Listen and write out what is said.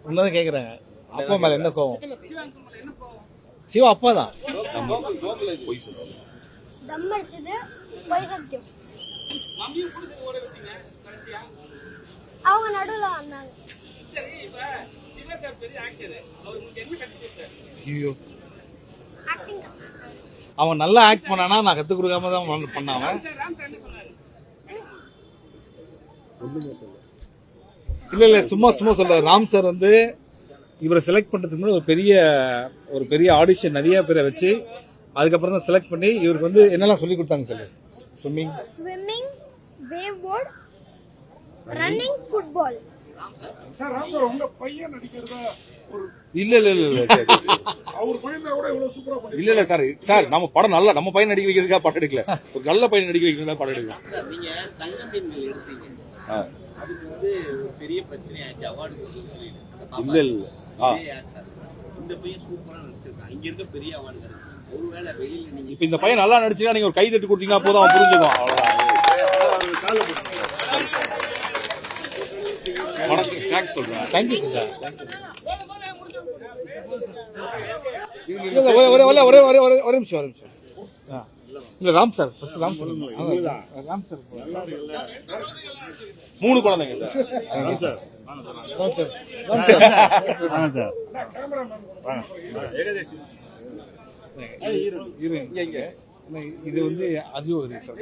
உன்னதான் கேக்குறாங்க. அப்பா மேல என்ன கோவம்? சிவா அப்பா தான். தம் அடிச்சது பொய் சத்தியம். அவங்க நடுவுல வந்தாங்க. அவன் நல்லா ஆக்ட் பண்ணானா நான் கத்து கொடுக்காம தான் பண்ணாவன். இல்ல சும்மா சொல்றாரு. ராம் சார் வந்து இவரை செலக்ட் பண்றதுக்கு முன்னாடி ஒரு பெரிய ஆடிஷன் நிறைய பேரை வச்சு அதுக்கப்புறம் தான் செலக்ட் பண்ணி இவருக்கு வந்து என்னெல்லாம் சொல்லி கொடுத்தாங்க சொல்லு. Swimming, wave board, running, football. Sir Ram sir உங்க பையன் நடிக்கிறதா ஒரு இல்ல அவர் பையன் கூட இவ்வளவு சூப்பரா பண்ணி இல்ல சார் நம்ம படம் நல்லா நம்ம பையன் நடிக்க வைக்கிறதுக்காக படம் எடுக்கல. ஒரு நல்ல பையன் நடிக்க வைக்கிறதா படம் எடுக்கலாம். நீங்க தங்கம் பெண்கள் எடுத்தீங்க, அதுக்கு வந்து ஒரு பெரிய பிரச்சனை ஆச்சு. அவார்டு இல்ல இந்த பையன் சூப்பரா நடிச்சிருக்கான், இங்க இருக்க பெரிய அவார்டு கிடைச்சு. ஒருவேளை வெளியில நீங்க இப்ப இந்த பையன் நல்லா நடிச்சா நீங்க ஒரு கை தட்டு கொடுத்தீங்கன்னா போதும் அவன் புரிஞ்சுக்குவான். அவ்வளவுதான். சொல்றேன். Thank you sir. ஒரே நிமிஷம். இல்ல Ram sir first Ram sir 3 குழந்தைங்க சார். இது வந்து அஜியோகரி சார்.